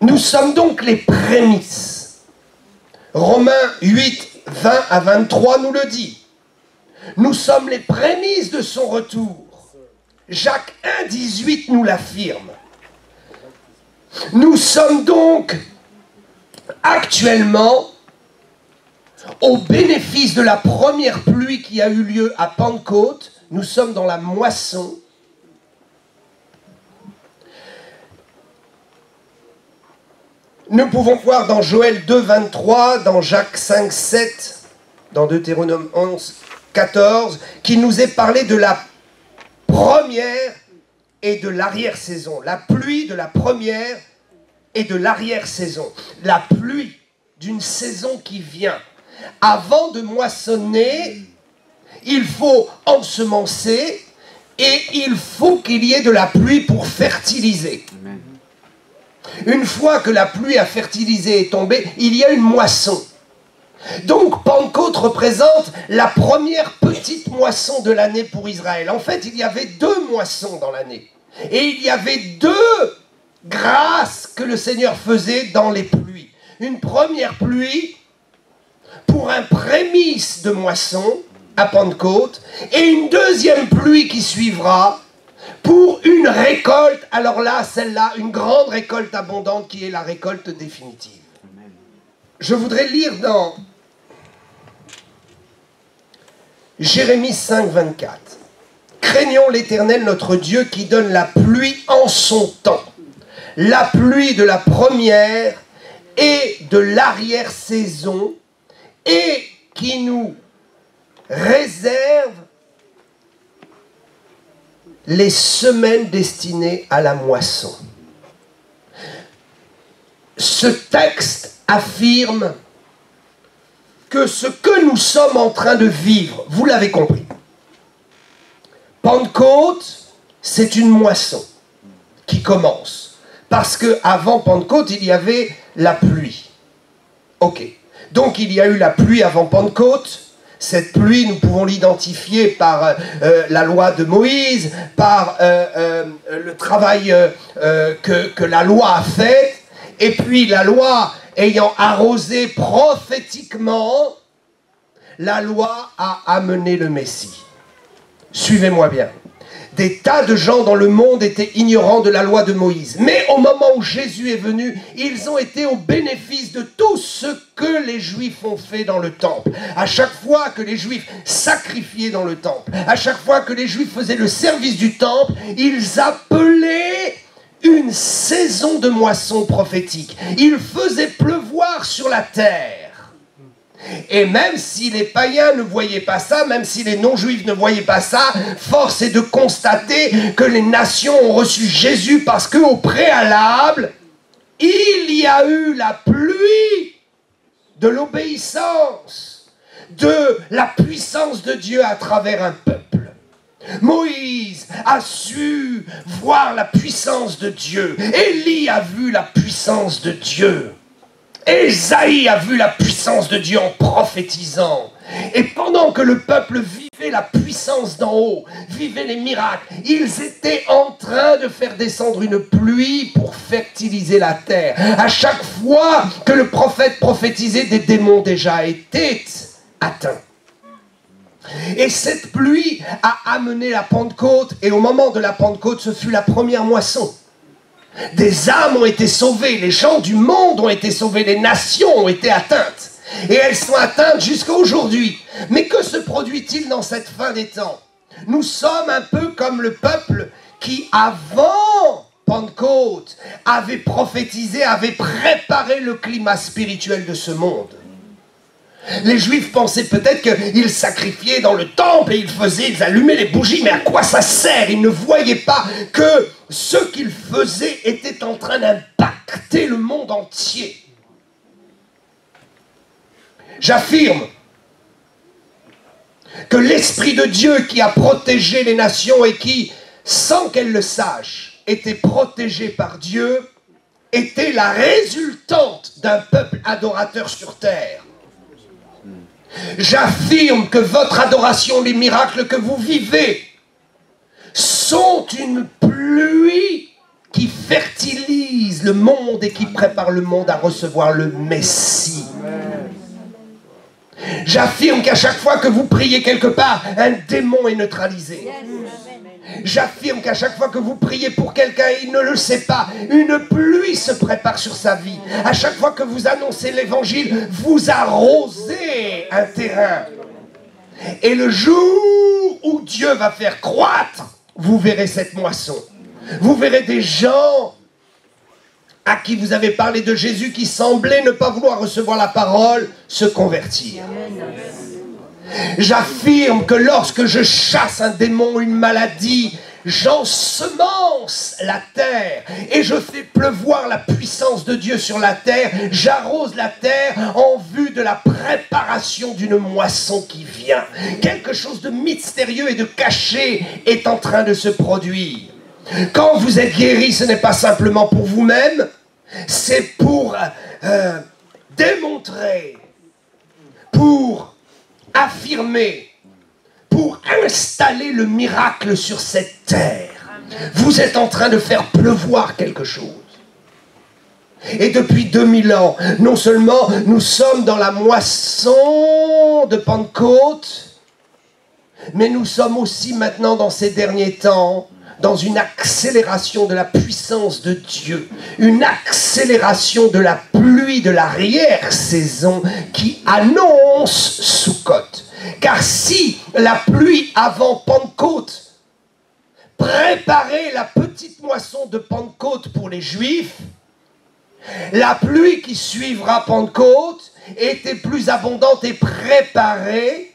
Nous sommes donc les prémices. Romains 8, 20 à 23 nous le dit. Nous sommes les prémices de son retour. Jacques 1, 18 nous l'affirme. Nous sommes donc actuellement au bénéfice de la première pluie qui a eu lieu à Pentecôte. Nous sommes dans la moisson. Nous pouvons voir dans Joël 2, 23, dans Jacques 5, 7, dans Deutéronome 11, 14, qu'il nous est parlé de la première et de l'arrière-saison. La pluie de la première et de l'arrière-saison. La pluie d'une saison qui vient. Avant de moissonner, il faut ensemencer et il faut qu'il y ait de la pluie pour fertiliser. Amen. Une fois que la pluie a fertilisé et tombé, il y a une moisson. Donc Pentecôte représente la première petite moisson de l'année pour Israël. En fait, il y avait 2 moissons dans l'année. Et il y avait 2 grâces que le Seigneur faisait dans les pluies. Une première pluie pour un prémisse de moisson à Pentecôte et une deuxième pluie qui suivra pour une récolte, alors là, celle-là, une grande récolte abondante qui est la récolte définitive. Je voudrais lire dans Jérémie 5, 24. Craignons l'Éternel notre Dieu qui donne la pluie en son temps, la pluie de la première et de l'arrière-saison, et qui nous réserve les semaines destinées à la moisson. Ce texte affirme que ce que nous sommes en train de vivre, vous l'avez compris, Pentecôte, c'est une moisson qui commence. Parce qu'avant Pentecôte, il y avait la pluie. Ok. Donc il y a eu la pluie avant Pentecôte. Cette pluie, nous pouvons l'identifier par la loi de Moïse, par le travail que la loi a fait, et puis la loi ayant arrosé prophétiquement, la loi a amené le Messie. Suivez-moi bien. Des tas de gens dans le monde étaient ignorants de la loi de Moïse. Mais au moment où Jésus est venu, ils ont été au bénéfice de tout ce que les Juifs ont fait dans le temple. À chaque fois que les Juifs sacrifiaient dans le temple, à chaque fois que les Juifs faisaient le service du temple, ils appelaient une saison de moisson prophétique. Ils faisaient pleuvoir sur la terre. Et même si les païens ne voyaient pas ça, même si les non-juifs ne voyaient pas ça, force est de constater que les nations ont reçu Jésus parce qu'au préalable, il y a eu la pluie de l'obéissance, de la puissance de Dieu à travers un peuple. Moïse a su voir la puissance de Dieu. Élie a vu la puissance de Dieu. Ésaïe a vu la puissance de Dieu en prophétisant. Et pendant que le peuple vivait la puissance d'en haut, vivait les miracles, ils étaient en train de faire descendre une pluie pour fertiliser la terre. À chaque fois que le prophète prophétisait, des démons déjà étaient atteints. Et cette pluie a amené la Pentecôte, et au moment de la Pentecôte, ce fut la première moisson. Des âmes ont été sauvées, les gens du monde ont été sauvés, les nations ont été atteintes. Et elles sont atteintes jusqu'à aujourd'hui. Mais que se produit-il dans cette fin des temps? Nous sommes un peu comme le peuple qui, avant Pentecôte, avait prophétisé, avait préparé le climat spirituel de ce monde. Les Juifs pensaient peut-être qu'ils sacrifiaient dans le temple et ils allumaient les bougies, mais à quoi ça sert? Ils ne voyaient pas que ce qu'ils faisaient était en train d'impacter le monde entier. J'affirme que l'Esprit de Dieu qui a protégé les nations et qui, sans qu'elles le sachent, était protégé par Dieu, était la résultante d'un peuple adorateur sur terre. J'affirme que votre adoration, les miracles que vous vivez, sont une pluie qui fertilise le monde et qui prépare le monde à recevoir le Messie. J'affirme qu'à chaque fois que vous priez quelque part, un démon est neutralisé. J'affirme qu'à chaque fois que vous priez pour quelqu'un et il ne le sait pas, une pluie se prépare sur sa vie. À chaque fois que vous annoncez l'évangile, vous arrosez un terrain. Et le jour où Dieu va faire croître, vous verrez cette moisson. Vous verrez des gens à qui vous avez parlé de Jésus qui semblaient ne pas vouloir recevoir la parole, se convertir. J'affirme que lorsque je chasse un démon, une maladie, j'ensemence la terre et je fais pleuvoir la puissance de Dieu sur la terre. J'arrose la terre en vue de la préparation d'une moisson qui vient. Quelque chose de mystérieux et de caché est en train de se produire. Quand vous êtes guéri, ce n'est pas simplement pour vous-même, c'est pour démontrer, pour affirmer, pour installer le miracle sur cette terre. Vous êtes en train de faire pleuvoir quelque chose. Et depuis 2000 ans, non seulement nous sommes dans la moisson de Pentecôte, mais nous sommes aussi maintenant dans ces derniers temps dans une accélération de la puissance de Dieu, une accélération de la pluie de l'arrière-saison qui annonce Soukhot. Car si la pluie avant Pentecôte préparait la petite moisson de Pentecôte pour les Juifs, la pluie qui suivra Pentecôte était plus abondante et préparait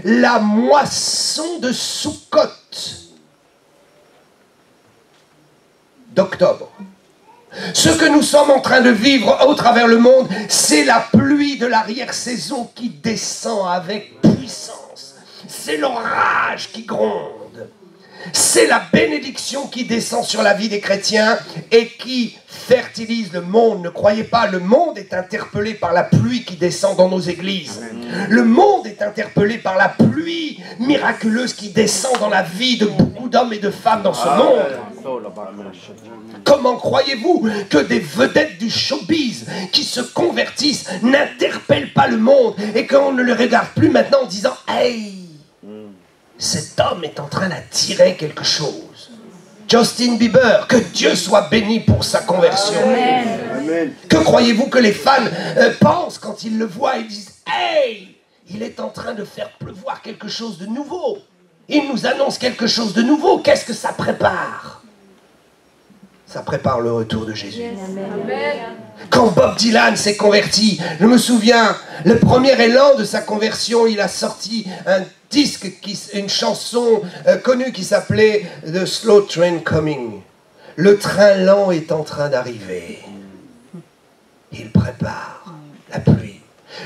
la moisson de Soukhot d'octobre. Ce que nous sommes en train de vivre au travers le monde, c'est la pluie de l'arrière-saison qui descend avec puissance. C'est l'orage qui gronde. C'est la bénédiction qui descend sur la vie des chrétiens et qui fertilise le monde. Ne croyez pas, le monde est interpellé par la pluie qui descend dans nos églises. Le monde est interpellé par la pluie miraculeuse qui descend dans la vie de beaucoup d'hommes et de femmes dans ce monde. Comment croyez-vous que des vedettes du showbiz qui se convertissent n'interpellent pas le monde et qu'on ne les regarde plus maintenant en disant « Hey, cet homme est en train d'attirer quelque chose. Justin Bieber, que Dieu soit béni pour sa conversion. Amen. Que croyez-vous que les fans pensent quand ils le voient? Ils disent « Hey, il est en train de faire pleuvoir quelque chose de nouveau. Il nous annonce quelque chose de nouveau. Qu'est-ce que ça prépare ?» Ça prépare le retour de Jésus. Amen. Quand Bob Dylan s'est converti, je me souviens, le premier élan de sa conversion, il a sorti un disque, une chanson connue qui s'appelait « The Slow Train Coming ». Le train lent est en train d'arriver. Il prépare la pluie.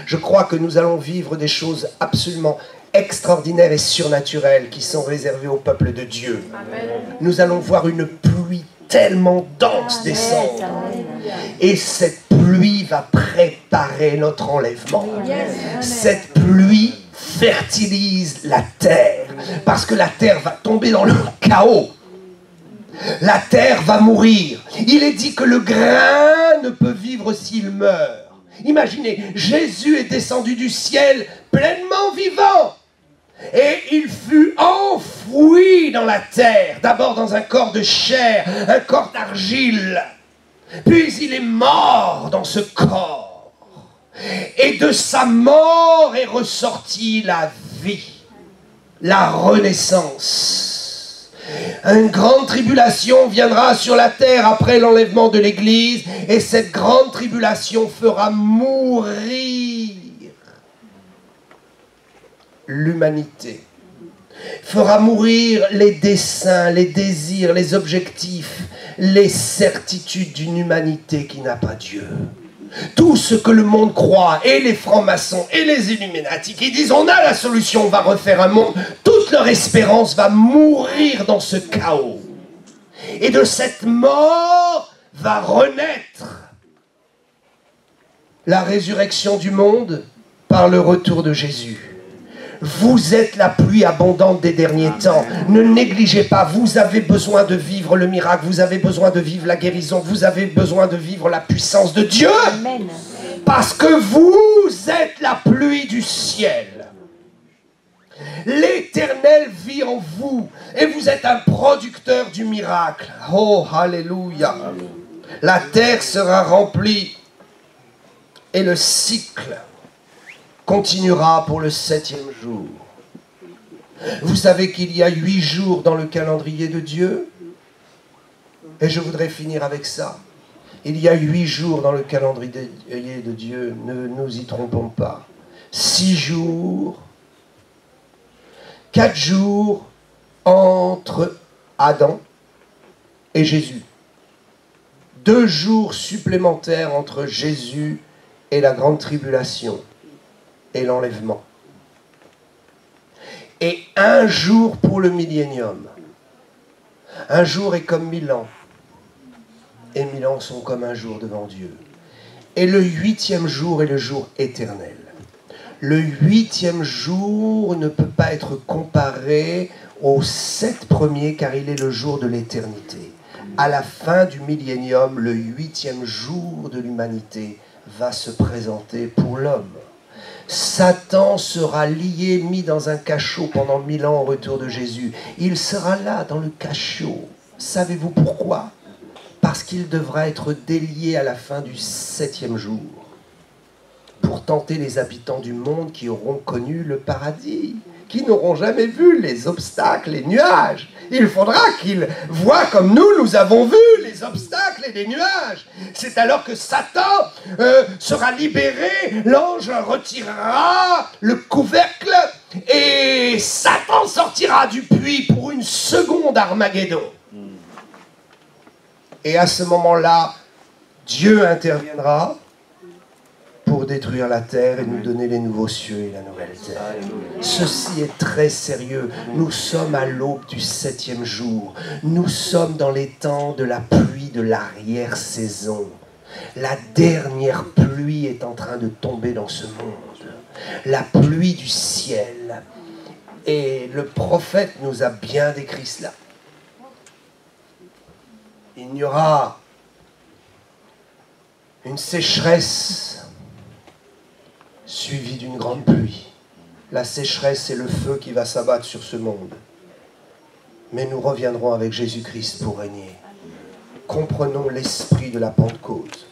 Je crois que nous allons vivre des choses absolument extraordinaires et surnaturelles qui sont réservées au peuple de Dieu. Amen. Nous allons voir une pluie tellement dense descendre. Et cette pluie va préparer notre enlèvement. Cette pluie fertilise la terre. Parce que la terre va tomber dans le chaos. La terre va mourir. Il est dit que le grain ne peut vivre s'il meurt. Imaginez, Jésus est descendu du ciel pleinement vivant. Et il fut enfoui dans la terre, d'abord dans un corps de chair, un corps d'argile. Puis il est mort dans ce corps. Et de sa mort est ressortie la vie, la renaissance. Une grande tribulation viendra sur la terre après l'enlèvement de l'Église, et cette grande tribulation fera mourir l'humanité, fera mourir les desseins, les désirs, les objectifs, les certitudes d'une humanité qui n'a pas Dieu. Tout ce que le monde croit, et les francs-maçons, et les Illuminati, qui disent on a la solution, on va refaire un monde, toute leur espérance va mourir dans ce chaos. Et de cette mort va renaître la résurrection du monde par le retour de Jésus. Vous êtes la pluie abondante des derniers temps. Ne négligez pas, vous avez besoin de vivre le miracle, vous avez besoin de vivre la guérison, vous avez besoin de vivre la puissance de Dieu. Amen. Parce que vous êtes la pluie du ciel. L'Éternel vit en vous et vous êtes un producteur du miracle. Oh, alléluia. La terre sera remplie et le cycle continuera pour le 7e jour. Vous savez qu'il y a 8 jours dans le calendrier de Dieu. Et je voudrais finir avec ça. Il y a 8 jours dans le calendrier de Dieu, ne nous y trompons pas. 6 jours, 4 jours entre Adam et Jésus. 2 jours supplémentaires entre Jésus et la grande tribulation et l'enlèvement. Et 1 jour pour le millénium. 1 jour est comme 1000 ans. Et 1000 ans sont comme 1 jour devant Dieu. Et le 8e jour est le jour éternel. Le 8e jour ne peut pas être comparé aux 7 premiers car il est le jour de l'éternité. À la fin du millénium, le 8e jour de l'humanité va se présenter pour l'homme. Satan sera lié, mis dans un cachot pendant 1000 ans au retour de Jésus. Il sera là, dans le cachot. Savez-vous pourquoi? Parce qu'il devra être délié à la fin du 7e jour pour tenter les habitants du monde qui auront connu le paradis, qui n'auront jamais vu les obstacles, les nuages. Il faudra qu'ils voient comme nous avons vu les obstacles et les nuages. C'est alors que Satan sera libéré, l'ange retirera le couvercle et Satan sortira du puits pour une seconde Armageddon. Et à ce moment-là, Dieu interviendra pour détruire la terre et nous donner les nouveaux cieux et la nouvelle terre. Ceci est très sérieux. Nous sommes à l'aube du 7e jour. Nous sommes dans les temps de la pluie de l'arrière-saison. La dernière pluie est en train de tomber dans ce monde. La pluie du ciel. Et le prophète nous a bien décrit cela. Il y aura une sécheresse suivie d'une grande pluie. la sécheresse et le feu qui va s'abattre sur ce monde. Mais nous reviendrons avec Jésus-Christ pour régner. Comprenons l'esprit de la Pentecôte.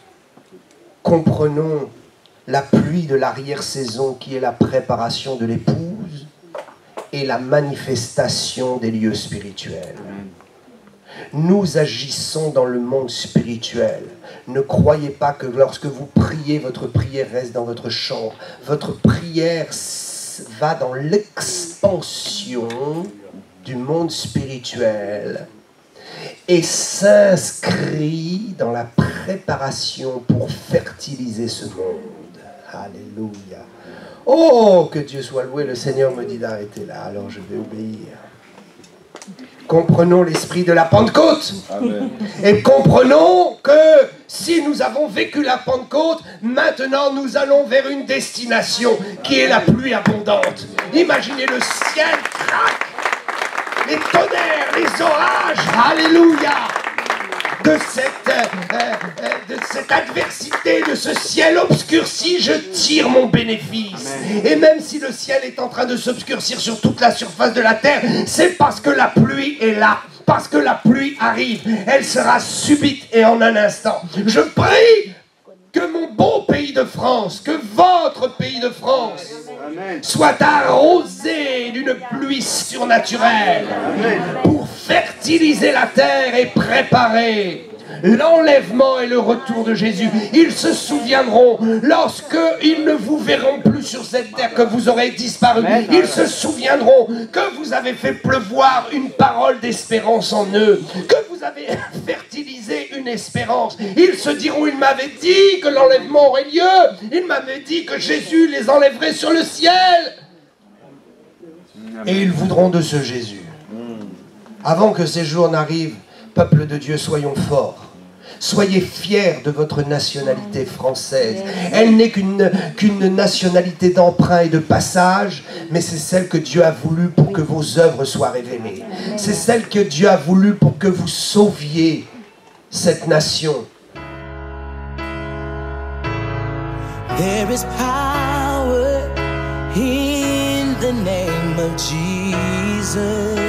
Comprenons la pluie de l'arrière-saison qui est la préparation de l'épouse et la manifestation des lieux spirituels. Nous agissons dans le monde spirituel. Ne croyez pas que lorsque vous priez, votre prière reste dans votre chambre. Votre prière va dans l'expansion du monde spirituel et s'inscrit dans la préparation pour fertiliser ce monde. Alléluia. Oh, que Dieu soit loué. Le Seigneur me dit d'arrêter là, alors je vais obéir. Comprenons l'esprit de la Pentecôte. Amen. Et comprenons que si nous avons vécu la Pentecôte, maintenant nous allons vers une destination qui est la pluie abondante. Imaginez le ciel craque, les tonnerres, les orages, alléluia, de cette adversité, de ce ciel obscurci, je tire mon bénéfice. Amen. Et même si le ciel est en train de s'obscurcir sur toute la surface de la terre, c'est parce que la pluie est là. Parce que la pluie arrive. Elle sera subite et en un instant. Je prie que mon beau pays de France, que votre pays de France, Amen, soit arrosé d'une pluie surnaturelle. Amen, pour fertiliser la terre et préparer l'enlèvement et le retour de Jésus. Ils se souviendront lorsqu'ils ne vous verront plus sur cette terre, que vous aurez disparu. Ils se souviendront que vous avez fait pleuvoir une parole d'espérance en eux, que vous avez fertilisé une espérance. Ils se diront, il m'avait dit que l'enlèvement aurait lieu, il m'avait dit que Jésus les enlèverait sur le ciel. Et ils voudront de ce Jésus. Avant que ces jours n'arrivent, peuple de Dieu, soyons forts. Soyez fiers de votre nationalité française. Elle n'est qu'une nationalité d'emprunt et de passage, mais c'est celle que Dieu a voulu pour que vos œuvres soient révélées. C'est celle que Dieu a voulu pour que vous sauviez cette nation. There is power in the name of Jesus.